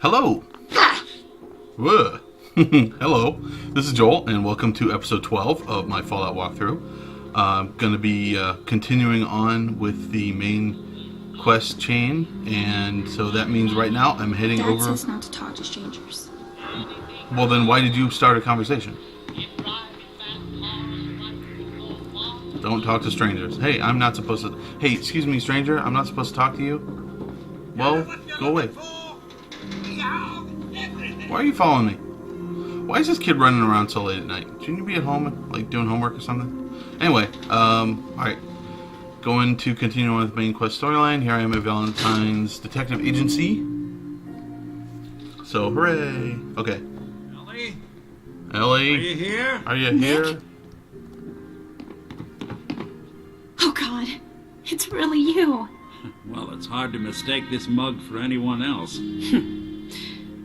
Hello. Whoa. Hello. This is Joel, and welcome to episode 12 of my Fallout walkthrough. I'm going to be continuing on with the main quest chain, and so that means right now I'm heading over... Dad says not to talk to strangers. Well, then why did you start a conversation? Don't talk to strangers. Hey, I'm not supposed to... Hey, excuse me, stranger, I'm not supposed to talk to you? Well, go away. Why are you following me? Why is this kid running around so late at night? Shouldn't you be at home, like, doing homework or something? Anyway, alright. Going to continue on with the main quest storyline. Here I am at Valentine's detective agency. So, hooray! Okay. Ellie? Ellie? Are you here? Are you Nick? here? Oh God, it's really you. Well, it's hard to mistake this mug for anyone else.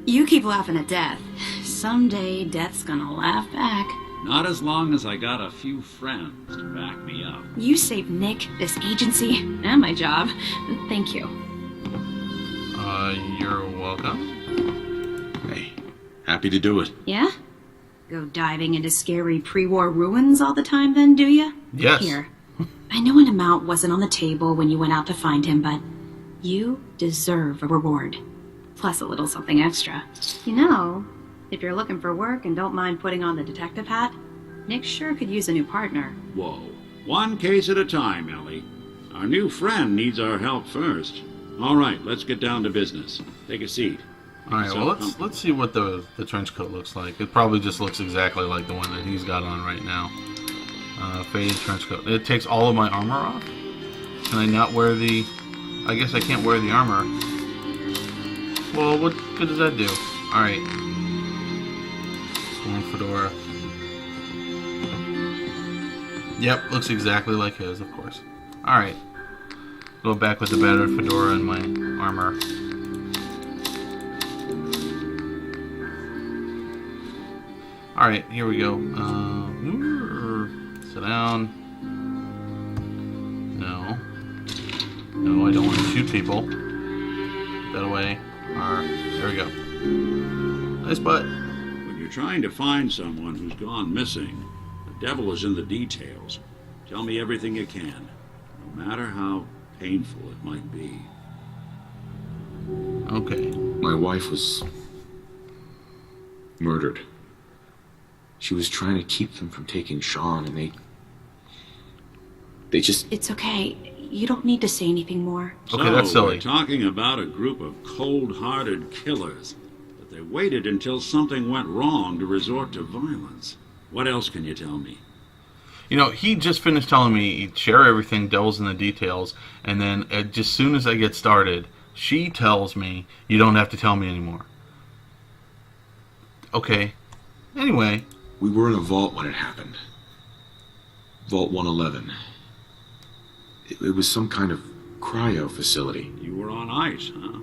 You keep laughing at death. Someday, death's gonna laugh back. Not as long as I got a few friends to back me up. You saved Nick, this agency, and my job. Thank you. You're welcome. Hey, happy to do it. Yeah? Go diving into scary pre-war ruins all the time then, do ya? Yes. Here. I know an amount wasn't on the table when you went out to find him, but you deserve a reward. Plus a little something extra. You know, if you're looking for work and don't mind putting on the detective hat, Nick sure could use a new partner. Whoa. One case at a time, Ellie. Our new friend needs our help first. All right, let's get down to business. Take a seat. Alright, well, let's see what the trench coat looks like. It probably just looks exactly like the one that he's got on right now. Faded trench coat. It takes all of my armor off? Can I not wear the... I guess I can't wear the armor. Well, what good does that do? Alright. One fedora. Yep, looks exactly like his, of course. Alright. Go back with the battered fedora and my armor. Alright, here we go. Sit down. No. No, I don't want to shoot people. Get that away. Alright, there we go. Nice butt. When you're trying to find someone who's gone missing, the devil is in the details. Tell me everything you can, no matter how painful it might be. Okay. My wife was murdered. She was trying to keep them from taking Sean, and they just... It's okay. You don't need to say anything more. Okay, that's silly. We're talking about a group of cold-hearted killers, but they waited until something went wrong to resort to violence. What else can you tell me? You know, he just finished telling me he'd share everything, devils in the details, and then just soon as I get started, she tells me, you don't have to tell me anymore. Okay. Anyway... We were in a vault when it happened. Vault 111. It was some kind of cryo facility. You were on ice, huh?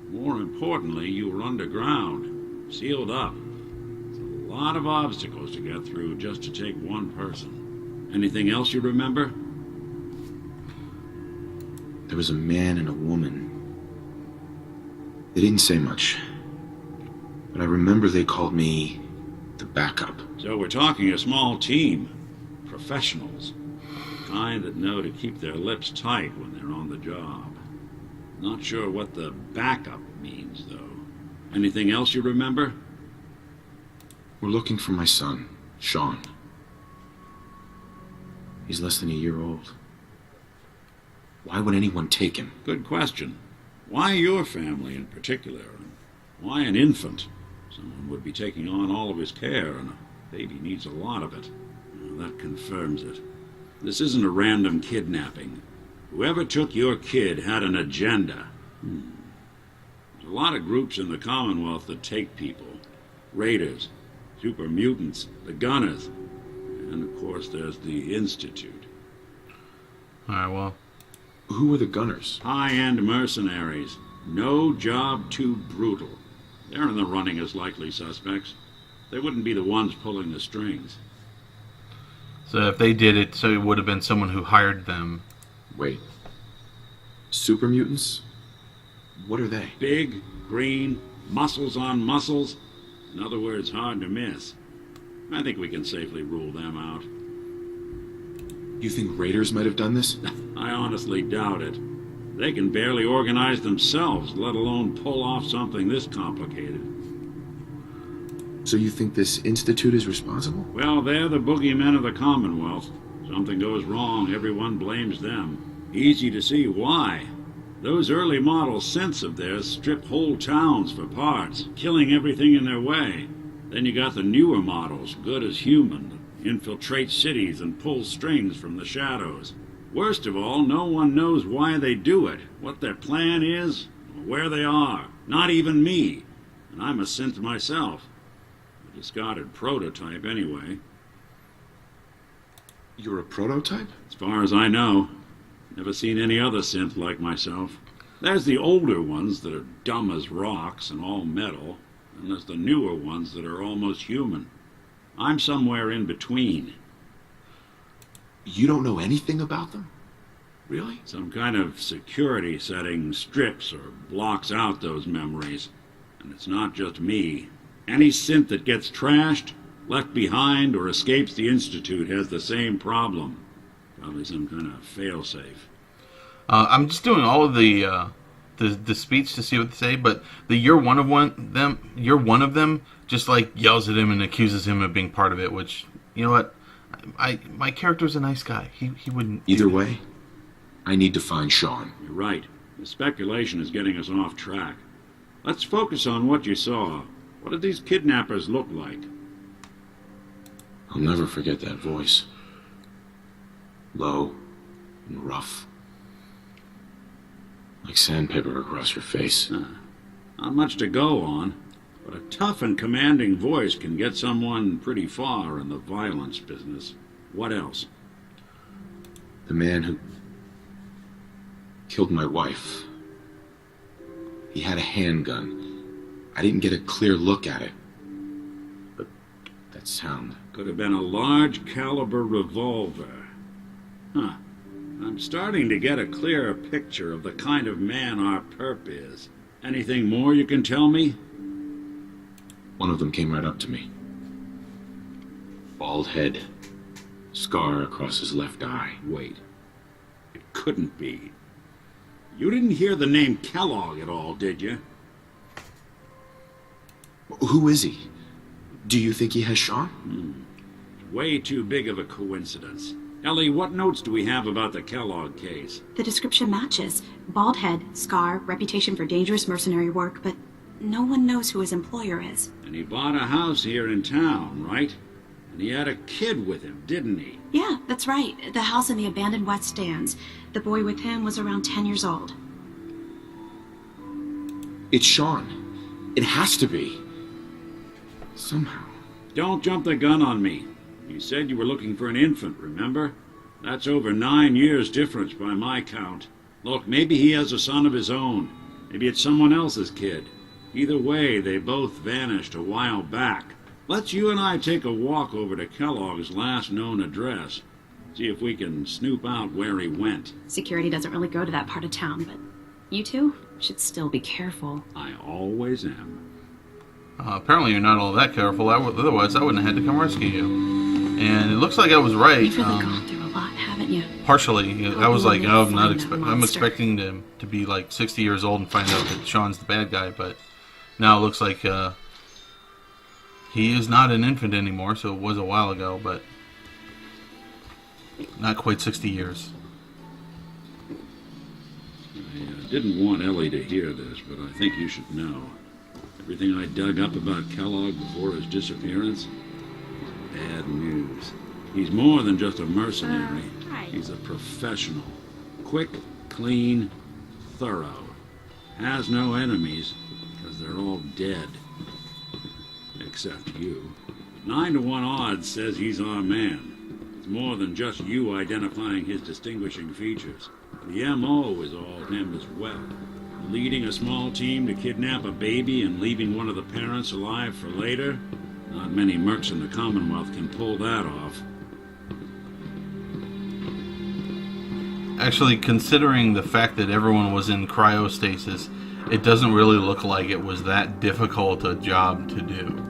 More importantly, you were underground, sealed up. It's a lot of obstacles to get through just to take one person. Anything else you remember? There was a man and a woman. They didn't say much. But I remember they called me the backup. So we're talking a small team. Professionals. Kind that know to keep their lips tight when they're on the job. Not sure what the backup means, though. Anything else you remember? We're looking for my son, Sean. He's less than a year old. Why would anyone take him? Good question. Why your family in particular? And why an infant? Someone would be taking on all of his care, and a baby needs a lot of it. Well, that confirms it. This isn't a random kidnapping. Whoever took your kid had an agenda. There's a lot of groups in the Commonwealth that take people. Raiders, super mutants, the Gunners, and of course there's the Institute. Alright, well... Who were the Gunners? High-end mercenaries. No job too brutal. They're in the running as likely suspects. They wouldn't be the ones pulling the strings. So if they did it, so it would have been someone who hired them. Wait. Super mutants? What are they? Big, green, Muscles on muscles. In other words, hard to miss. I think we can safely rule them out. You think raiders might have done this? I honestly doubt it. They can barely organize themselves, let alone pull off something this complicated. So you think this institute is responsible? Well, they're the boogeymen of the Commonwealth. Something goes wrong, everyone blames them. Easy to see why. Those early model synths of theirs strip whole towns for parts, killing everything in their way. Then you got the newer models, good as human, that infiltrate cities and pull strings from the shadows. Worst of all, no one knows why they do it, what their plan is, or where they are. Not even me. And I'm a synth myself. A discarded prototype, anyway. You're a prototype? As far as I know. Never seen any other synth like myself. There's the older ones that are dumb as rocks and all metal, and there's the newer ones that are almost human. I'm somewhere in between. You don't know anything about them? Really? Some kind of security setting strips or blocks out those memories. And it's not just me. Any synth that gets trashed, left behind, or escapes the Institute has the same problem. Probably some kind of failsafe. I'm just doing all of the speech to see what they say, but you're one of them just like yells at him and accuses him of being part of it, which, you know what, my character's a nice guy. He wouldn't. Either way, I need to find Sean. You're right. The speculation is getting us off track. Let's focus on what you saw. What did these kidnappers look like? I'll never forget that voice. Low and rough. Like sandpaper across your face. Not much to go on, but a tough and commanding voice can get someone pretty far in the violence business. What else? The man who killed my wife. He had a handgun. I didn't get a clear look at it. But that sound. Could have been a large caliber revolver. Huh. I'm starting to get a clearer picture of the kind of man our perp is. Anything more you can tell me? One of them came right up to me. Bald head. Scar across his left eye. Wait. It couldn't be. You didn't hear the name Kellogg at all, did you? Who is he? Do you think he has Sean? Way too big of a coincidence. Ellie, what notes do we have about the Kellogg case? The description matches. Bald head, scar, reputation for dangerous mercenary work, but no one knows who his employer is. And he bought a house here in town, right? And he had a kid with him, didn't he? Yeah, that's right. The house in the abandoned West Stands. The boy with him was around 10 years old. It's Sean. It has to be. Somehow. Don't jump the gun on me. You said you were looking for an infant, remember? That's over 9 years difference by my count. Look, maybe he has a son of his own. Maybe it's someone else's kid. Either way, they both vanished a while back. Let's you and I take a walk over to Kellogg's last known address. See if we can snoop out where he went. Security doesn't really go to that part of town, but you two should still be careful. I always am. Apparently you're not all that careful, otherwise I wouldn't have had to come rescue you. And it looks like I was right. You've really gone through a lot, haven't you? Partially. I was like, oh, I'm monster. expecting to be like 60 years old and find out that Sean's the bad guy, but now it looks like he is not an infant anymore, so it was a while ago, but not quite 60 years. I didn't want Ellie to hear this, but I think you should know. Everything I dug up about Kellogg before his disappearance, bad news. He's more than just a mercenary. He's a professional. Quick, clean, thorough. Has no enemies, because they're all dead. Except you. 9 to 1 odds says he's our man. It's more than just you identifying his distinguishing features. The M.O. is all him as well. Leading a small team to kidnap a baby and leaving one of the parents alive for later? Not many mercs in the Commonwealth can pull that off. Actually, considering the fact that everyone was in cryostasis, it doesn't really look like it was that difficult a job to do.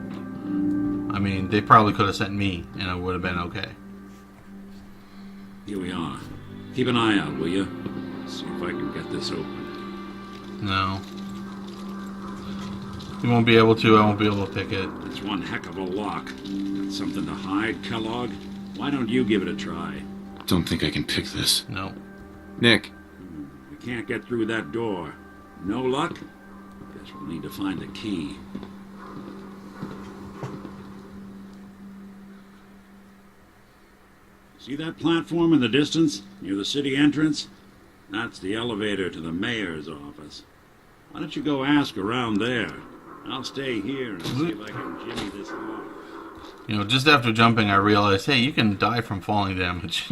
I mean, they probably could have sent me, and it would have been okay. Here we are. Keep an eye out, will you? See if I can get this open. No. You won't be able to. I won't be able to pick it. It's one heck of a lock. Got something to hide, Kellogg? Why don't you give it a try? Don't think I can pick this. No. Nick. We can't get through that door. No luck? Guess we'll need to find the key. See that platform in the distance, near the city entrance? That's the elevator to the mayor's office. Why don't you go ask around there? I'll stay here and see if I can jimmy this lock. You know, just after jumping, I realized, hey, you can die from falling damage.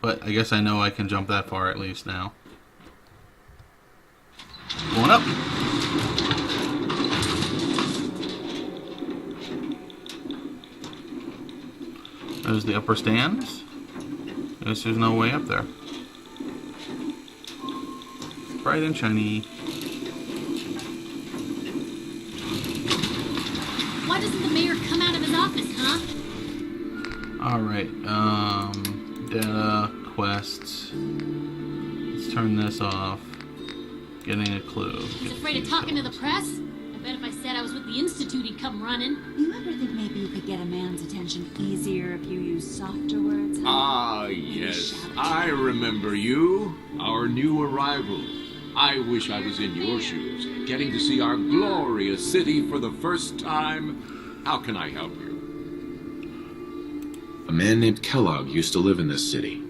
But I guess I know I can jump that far at least now. Going up. There's the upper stands. I guess there's no way up there. Bright and shiny. Why doesn't the mayor come out of his office, huh? Alright, data, quests. Let's turn this off. Getting a clue. He's afraid of talking to the press? I bet if I said I was with the Institute, he'd come running. You ever think maybe you could get a man's attention easier if you use softer words? Ah, yes. I remember you. Our new arrival. I wish I was in your shoes, getting to see our glorious city for the first time. How can I help you? A man named Kellogg used to live in this city.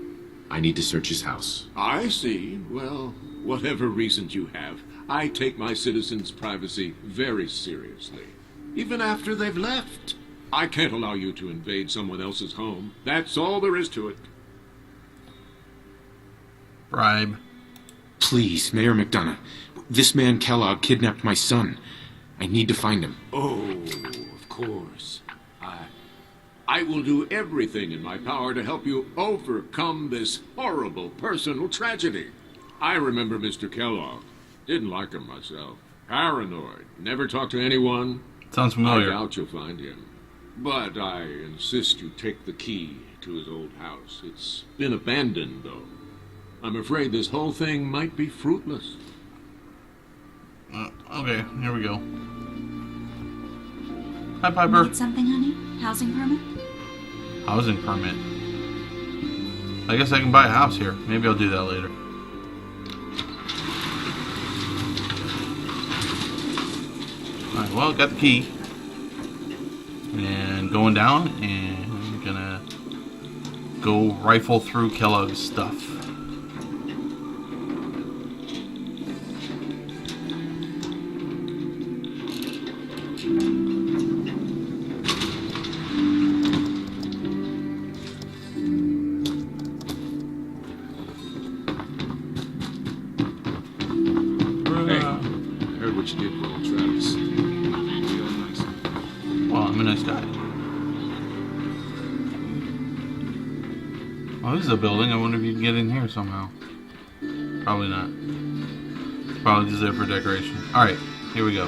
I need to search his house. I see. Well, whatever reasons you have, I take my citizens' privacy very seriously. Even after they've left. I can't allow you to invade someone else's home. That's all there is to it. Bribe. Please, Mayor McDonough. This man Kellogg kidnapped my son. I need to find him. Oh, of course. I will do everything in my power to help you overcome this horrible personal tragedy. I remember Mr. Kellogg. Didn't like him myself. Paranoid. Never talked to anyone. Sounds familiar. I doubt you'll find him. But I insist you take the key to his old house. It's been abandoned, though. I'm afraid this whole thing might be fruitless. Okay, here we go. Hi, Piper. Need something, honey? Housing permit? Housing permit. I guess I can buy a house here. Maybe I'll do that later. Alright, well, got the key. And going down, and I'm gonna go rifle through Kellogg's stuff. What you did for old Travis. Real nice. Well, I'm a nice guy. Oh, this is a building. I wonder if you can get in here somehow. Probably not. Probably just there for decoration. Alright, here we go.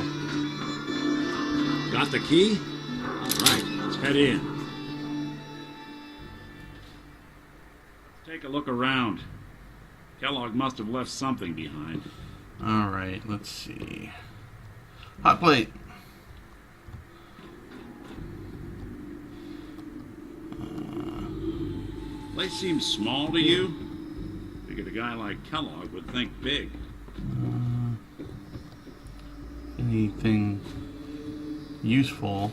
Got the key? All right, let's head in. Take a look around. Kellogg must have left something behind. Alright, let's see. Hot plate. Place seems small to you? Figured a guy like Kellogg would think big. Anything useful?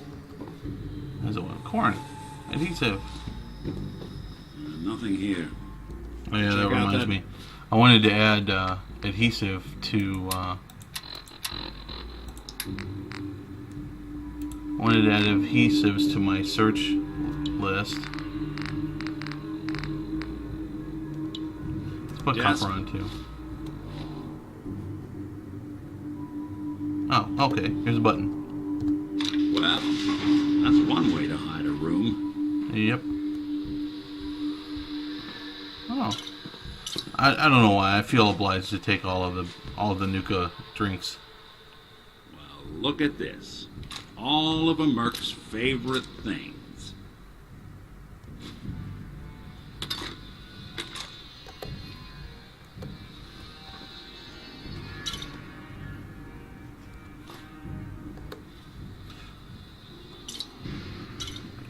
As a what? Corn. Adhesive. Nothing here. Oh yeah, that Check out reminds that- me. I wanted to add adhesive to wanted to add adhesives to my search list. Let's put Yes. copper on too. Oh, okay. Here's a button. Well, that's one way to hide a room. Yep. Oh. I don't know why I feel obliged to take all of the Nuka drinks. Well, look at this. All of a Merc's favorite things.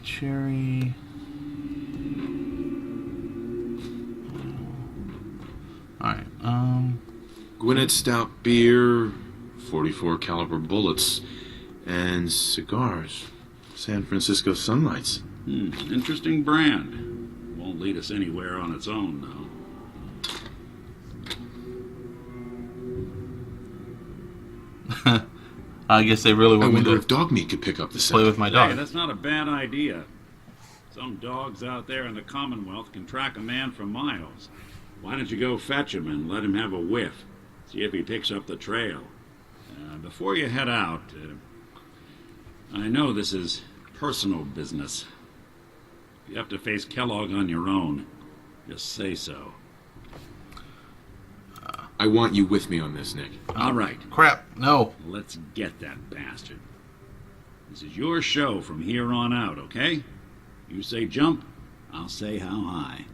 Cherry. Alright, Gwinnett Stout beer, 44 caliber bullets, and cigars. San Francisco Sunlights. Interesting brand. Won't lead us anywhere on its own, though. I guess they really I want me wonder to if dog meat could pick up the play scent. with my Hey, dog. that's not a bad idea. Some dogs out there in the Commonwealth can track a man for miles. Why don't you go fetch him and let him have a whiff? See if he picks up the trail. Before you head out, I know this is personal business. If you have to face Kellogg on your own, just say so. I want you with me on this, Nick. All right, Crap, no. let's get that bastard. This is your show from here on out, okay? You say jump, I'll say how high.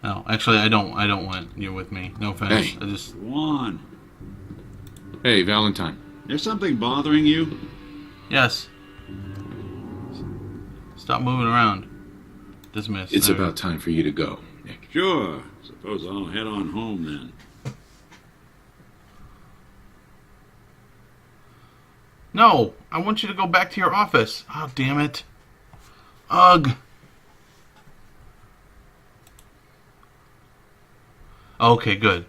No, actually, I don't want you with me. No offense. Hey. I just... Go on. Hey, Valentine. There's something bothering you? Yes. Stop moving around. Dismiss. It's There. about time for you to go, Nick. Sure. Suppose I'll head on home then. No! I want you to go back to your office. Oh, damn it. Ugh. Okay, good.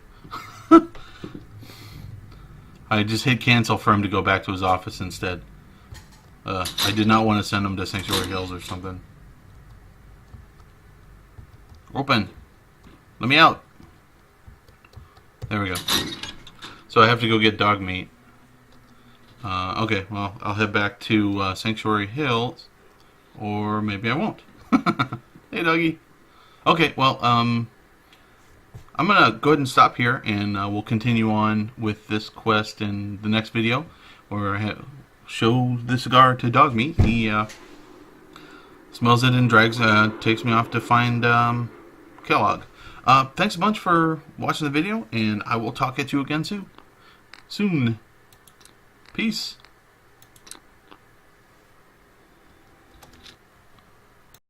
I just hit cancel for him to go back to his office instead. I did not want to send him to Sanctuary Hills or something. Open. Let me out. There we go. So I have to go get dog meat. Okay, well, I'll head back to Sanctuary Hills. Or maybe I won't. Hey, doggy. Okay, well, I'm going to go ahead and stop here, and we'll continue on with this quest in the next video, where I show the cigar to dog meat. He smells it and takes me off to find Kellogg. Thanks a bunch for watching the video, and I will talk at you again soon. Peace.